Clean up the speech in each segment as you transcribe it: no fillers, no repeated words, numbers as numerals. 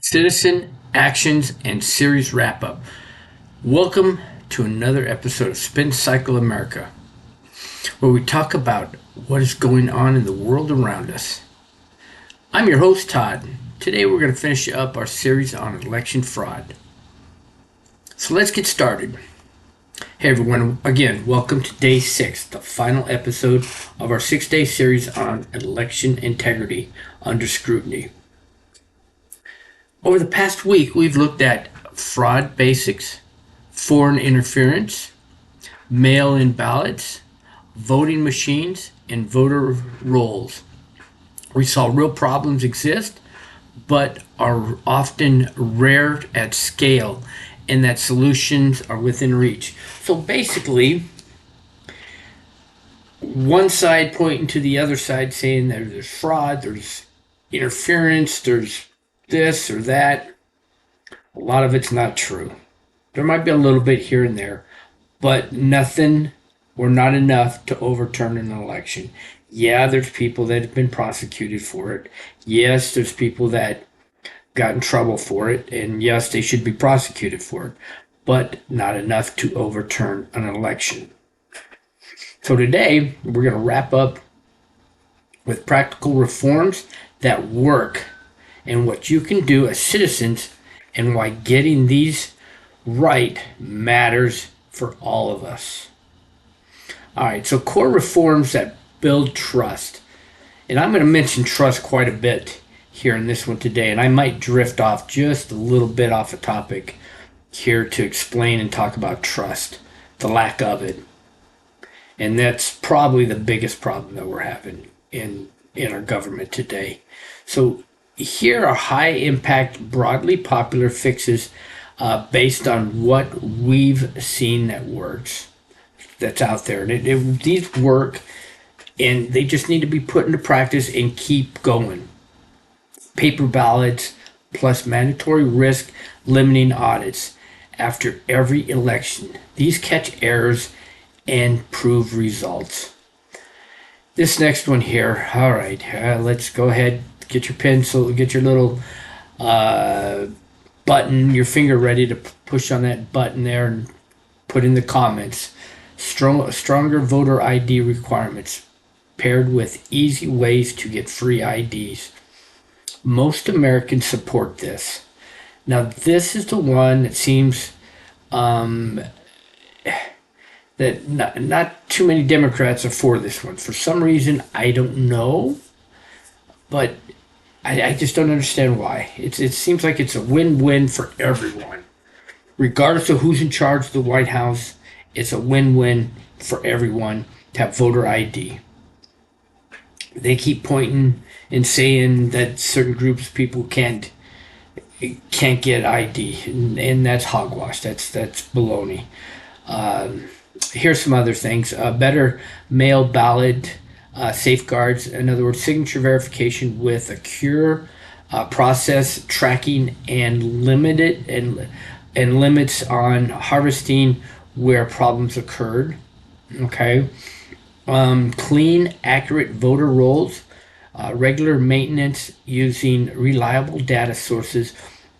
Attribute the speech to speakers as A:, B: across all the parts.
A: Citizen Actions and Series Wrap Up. Welcome to another episode of Spin Cycle America, where we talk about what is going on in the world around us. I'm your host, Todd. Today we're going to finish up our series on election fraud. So let's get started. Hey everyone, again, welcome to day 6, the final episode of our 6-day series on election integrity under scrutiny. Over the past week, we've looked at fraud basics, foreign interference, mail-in ballots, voting machines, and voter rolls. We saw real problems exist, but are often rare at scale, and that solutions are within reach. So basically, one side pointing to the other side saying that there's fraud, there's interference, there's this or that. A lot of it's not true. There might be a little bit here and there, but nothing or not enough to overturn an election. Yeah, there's people that have been prosecuted for it. Yes, there's people that got in trouble for it, and yes, they should be prosecuted for it, but not enough to overturn an election. So today, we're going to wrap up with practical reforms that work and what you can do as citizens and why getting these right matters for all of us. All right, so core reforms that build trust. And I'm going to mention trust quite a bit here in this one today, and I might drift off just a little bit off a topic here to explain and talk about trust, the lack of it. And that's probably the biggest problem that we're having in our government today. So here are high impact, broadly popular fixes based on what we've seen that works, that's out there. And these work, and they just need to be put into practice and keep going. Paper ballots plus mandatory risk limiting audits after every election. These catch errors and prove results. This next one here, all right, let's go ahead. Get your pencil, get your little button, your finger ready to push on that button there and put in the comments. Stronger voter ID requirements paired with easy ways to get free IDs. Most Americans support this. Now, this is the one that seems that not too many Democrats are for this one. For some reason, I don't know, but I just don't understand why. It seems like it's a win-win for everyone. Regardless of who's in charge of the White House, it's a win-win for everyone to have voter ID. They keep pointing and saying that certain groups of people can't get ID, and that's hogwash. That's baloney. Here's some other things. Better mail ballot safeguards, in other words, signature verification with a secure process tracking and limits on harvesting where problems occurred. Okay, clean, accurate voter rolls, regular maintenance using reliable data sources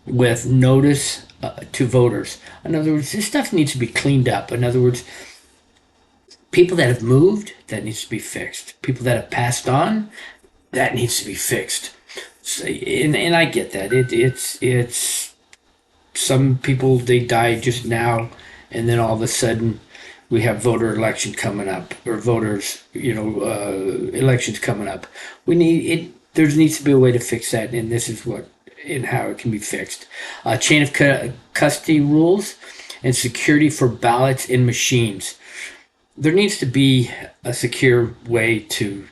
A: with notice to voters. In other words, this stuff needs to be cleaned up. In other words, people that have moved, that needs to be fixed. People that have passed on, that needs to be fixed. So, and I get that. It's some people, they die just now, and then all of a sudden we have voter election coming up, or voters, elections coming up. We need it. There needs to be a way to fix that, and this is what and how it can be fixed. Chain of custody rules and security for ballots in machines. There needs to be a secure way to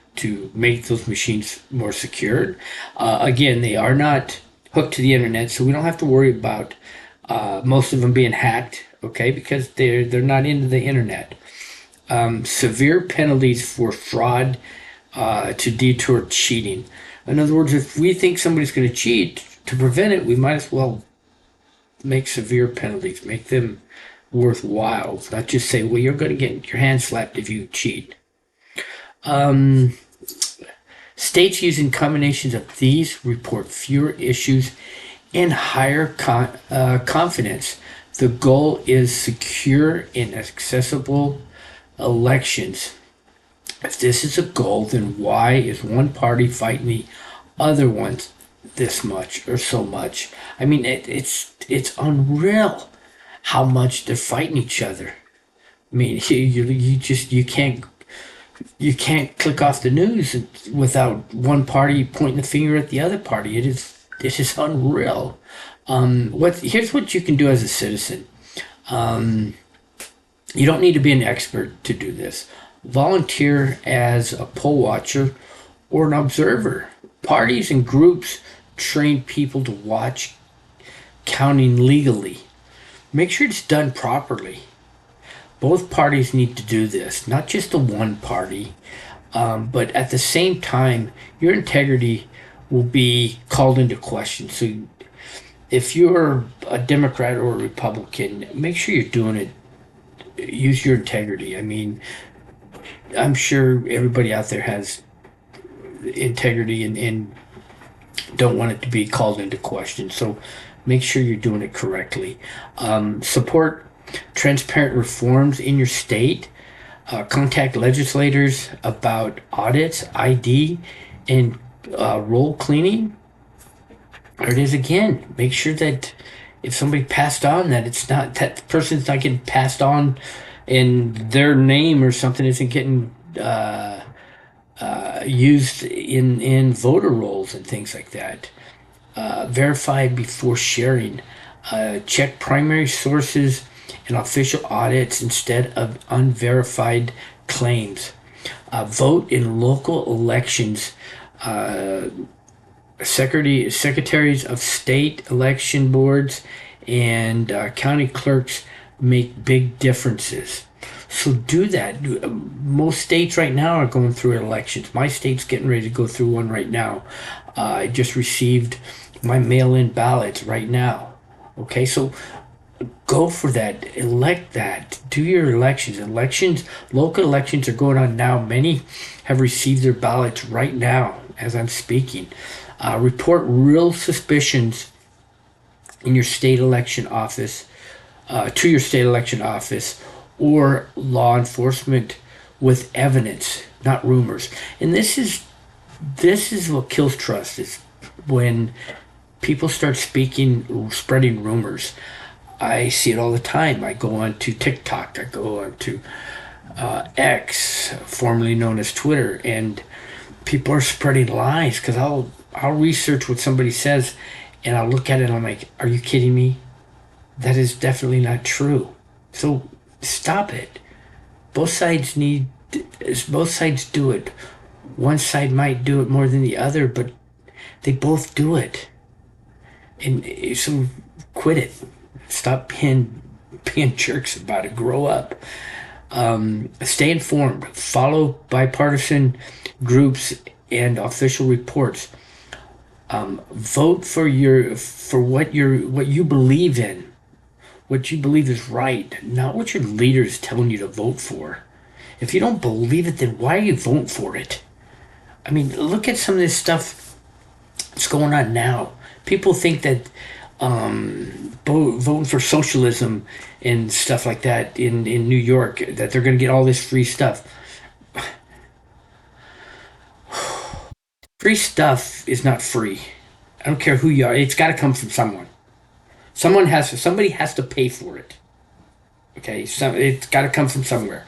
A: make those machines more secured. Again, they are not hooked to the internet, so we don't have to worry about most of them being hacked, okay, because they're not into the internet. Severe penalties for fraud to detour cheating. In other words, if we think somebody's going to cheat, to prevent it, we might as well make severe penalties, make them worthwhile. Not just say, well, you're going to get your hand slapped if you cheat. States using combinations of these report fewer issues and higher confidence. The goal is secure and accessible elections. If this is a goal, then why is one party fighting the other ones this much or so much? I mean, it's unreal how much they're fighting each other. I mean, you can't click off the news without one party pointing the finger at the other party. It is unreal. Here's what you can do as a citizen. You don't need to be an expert to do this. Volunteer as a poll watcher or an observer. Parties and groups train people to watch counting legally. Make sure it's done properly. Both parties need to do this, not just the one party, but at the same time, your integrity will be called into question. So if you're a Democrat or a Republican, make sure you're doing it. Use your integrity. I mean, I'm sure everybody out there has integrity and don't want it to be called into question. So make sure you're doing it correctly. Support transparent reforms in your state. Contact legislators about audits, ID, and roll cleaning. There it is again. Make sure that if somebody passed on, that it's not that person's not getting passed on, and their name or something isn't getting used in voter rolls and things like that. Verify before sharing. Check primary sources and official audits instead of unverified claims. Vote in local elections. Secretaries of state election boards and county clerks make big differences. So do that. Most states right now are going through elections. My state's getting ready to go through one right now. I just received my mail-in ballots right now. Okay, so go for that. Elect that. Do your elections. Local elections are going on now. Many have received their ballots right now as I'm speaking. Report real suspicions in your state election office, to your state election office or law enforcement with evidence, not rumors. And this is what kills trust, is when people start spreading rumors. I see it all the time. I go on to TikTok, I go on to X, formerly known as Twitter, and people are spreading lies because I'll research what somebody says and I'll look at it and I'm like, are you kidding me? That is definitely not true. So stop it. Both sides do it. One side might do it more than the other, but they both do it. And so quit it. Stop being jerks about it. Grow up. Stay informed. Follow bipartisan groups and official reports. Vote for what you believe in, what you believe is right, not what your leader is telling you to vote for. If you don't believe it, then why are you voting for it? I mean, look at some of this stuff that's going on now. People think that voting for socialism and stuff like that in New York, that they're going to get all this free stuff. Free stuff is not free. I don't care who you are. It's got to come from someone. Somebody has to pay for it. Okay, so it's got to come from somewhere.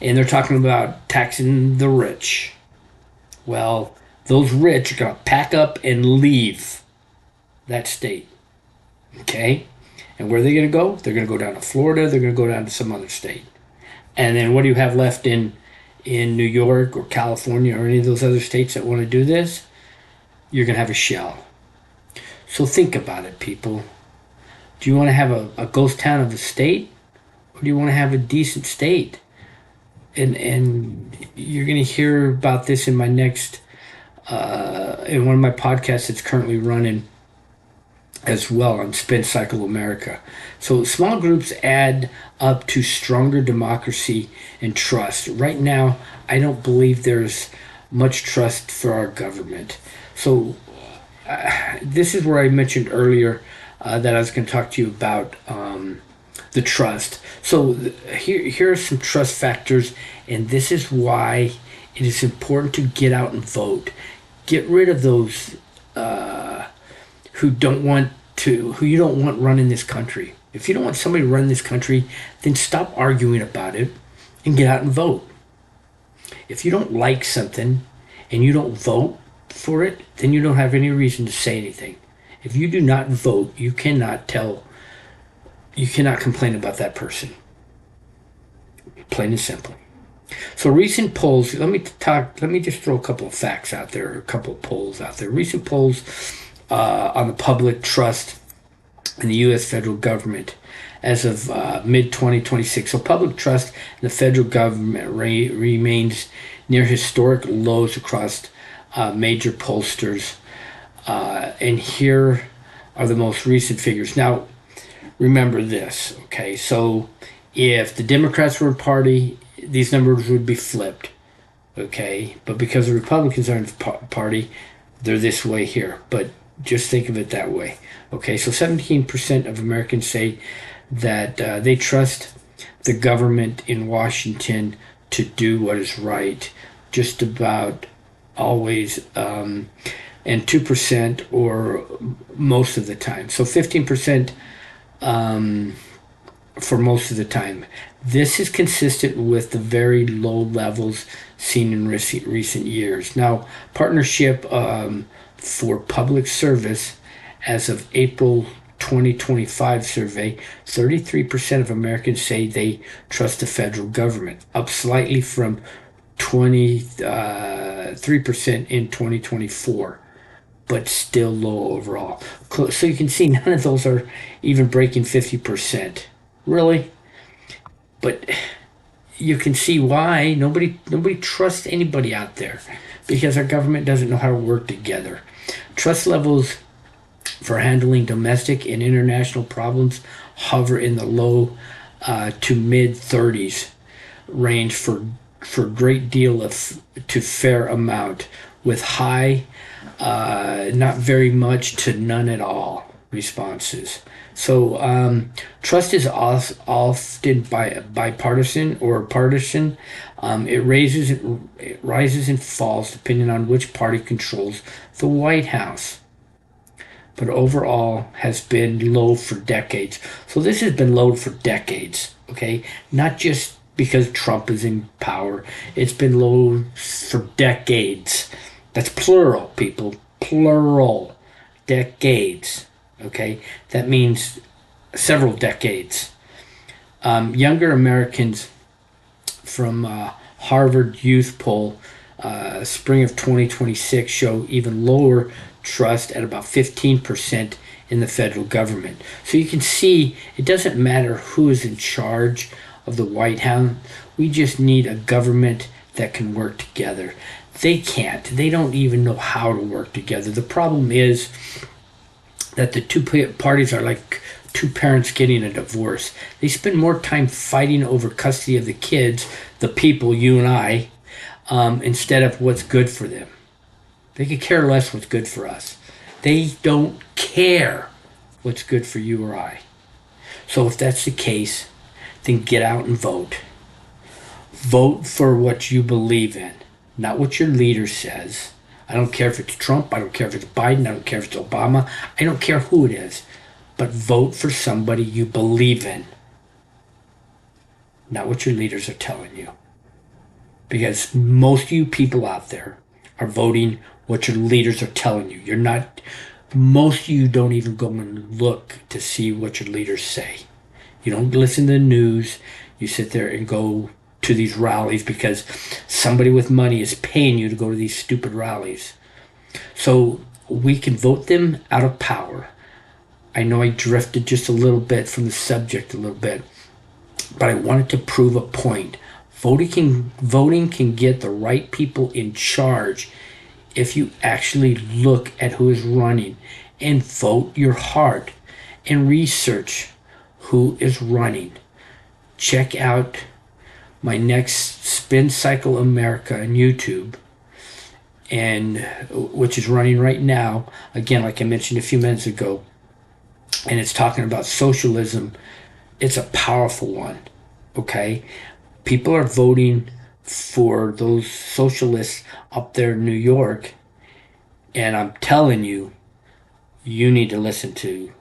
A: And they're talking about taxing the rich. Well, those rich are going to pack up and leave that state. Okay? And where are they going to go? They're going to go down to Florida. They're going to go down to some other state. And then what do you have left in New York or California or any of those other states that want to do this? You're going to have a shell. So think about it, people. Do you want to have a ghost town of a state? Or do you want to have a decent state? And you're going to hear about this in my next, in one of my podcasts that's currently running as well on Spin Cycle America. So small groups add up to stronger democracy and trust. Right now, I don't believe there's much trust for our government. So this is where I mentioned earlier that I was going to talk to you about the trust. So here are some trust factors, and this is why it is important to get out and vote. Get rid of those who you don't want running this country. If you don't want somebody to run this country, then stop arguing about it and get out and vote. If you don't like something and you don't vote for it, then you don't have any reason to say anything. If you do not vote, you cannot complain about that person. Plain and simple. So recent polls, let me just throw a couple of facts out there, a couple of polls out there. Recent polls on the public trust in the U.S. federal government as of mid-2026. So public trust in the federal government remains near historic lows across major pollsters. And here are the most recent figures. Now, remember this, okay? So if the Democrats were a party, these numbers would be flipped, okay? But because the Republicans are in the party, they're this way here. But just think of it that way, okay? So 17% of Americans say that they trust the government in Washington to do what is right, just about always, and 2% or most of the time. So 15% for most of the time. This is consistent with the very low levels seen in recent years. Now, Partnership for Public Service, as of April 2025 survey, 33% of Americans say they trust the federal government, up slightly from 23% in 2024, but still low overall. So you can see none of those are even breaking 50%. Really? But you can see why nobody trusts anybody out there, because our government doesn't know how to work together. Trust levels for handling domestic and international problems hover in the low to mid 30s range for great deal to fair amount, with high, not very much to none at all responses. So trust is often bipartisan or partisan. It rises and falls depending on which party controls the White House, but overall has been low for decades. So this has been low for decades, okay? Not just because Trump is in power. It's been low for decades. That's plural, people. Plural. Decades. Okay? That means several decades. Younger Americans from Harvard Youth Poll, spring of 2026, show even lower trust at about 15% in the federal government. So you can see it doesn't matter who is in charge of the White House. We just need a government that can work together. They can't. They don't even know how to work together. The problem is that the two parties are like two parents getting a divorce. They spend more time fighting over custody of the kids, the people, you and I, instead of what's good for them. They could care less what's good for us. They don't care what's good for you or I. So if that's the case, then get out and vote. Vote for what you believe in, not what your leader says. I don't care if it's Trump, I don't care if it's Biden, I don't care if it's Obama, I don't care who it is. But vote for somebody you believe in, not what your leaders are telling you. Because most of you people out there are voting what your leaders are telling you. Most of you don't even go and look to see what your leaders say. You don't listen to the news. You sit there and go to these rallies because somebody with money is paying you to go to these stupid rallies. So we can vote them out of power. I know I drifted just a little bit from the subject a little bit, but I wanted to prove a point. Voting can get the right people in charge if you actually look at who is running and vote your heart and research who is running. Check out my next Spin Cycle America on YouTube. and which is running right now, again, like I mentioned a few minutes ago, and it's talking about socialism. It's a powerful one, okay? People are voting for those socialists up there in New York, and I'm telling you, you need to listen to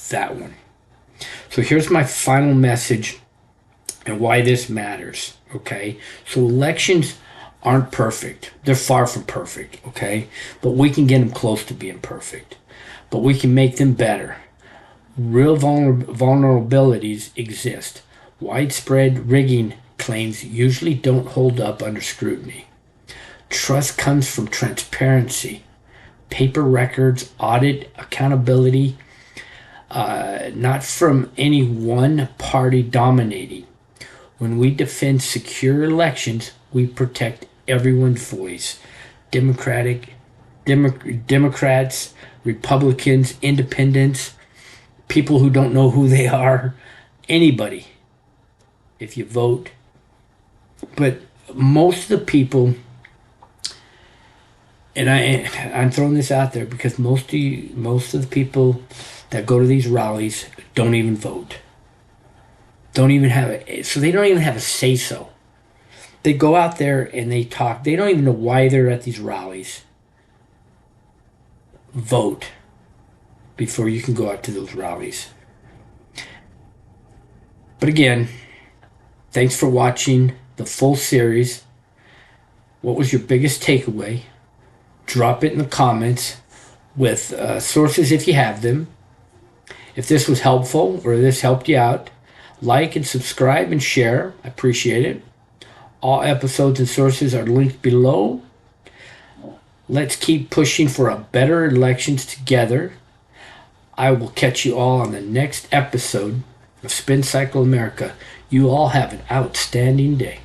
A: that one. So here's my final message and why this matters, okay? So elections aren't perfect. They're far from perfect, okay? But we can get them close to being perfect. But we can make them better. Real vulnerabilities exist. Widespread rigging claims usually don't hold up under scrutiny. Trust comes from transparency, paper records, audit, accountability, not from any one party dominating. When we defend secure elections, we protect everyone's voice. Democrats, Republicans, independents, people who don't know who they are, anybody, if you vote. But most of the people, and I'm throwing this out there because most of the people that go to these rallies don't even vote. Don't even have it, so they don't even have a say-so. They go out there and they talk. They don't even know why they're at these rallies. Vote before you can go out to those rallies. But again, thanks for watching the full series. What was your biggest takeaway? Drop it in the comments with sources if you have them. If this was helpful or this helped you out, like and subscribe and share. I appreciate it. All episodes and sources are linked below. Let's keep pushing for a better elections together. I will catch you all on the next episode of Spin Cycle America. You all have an outstanding day.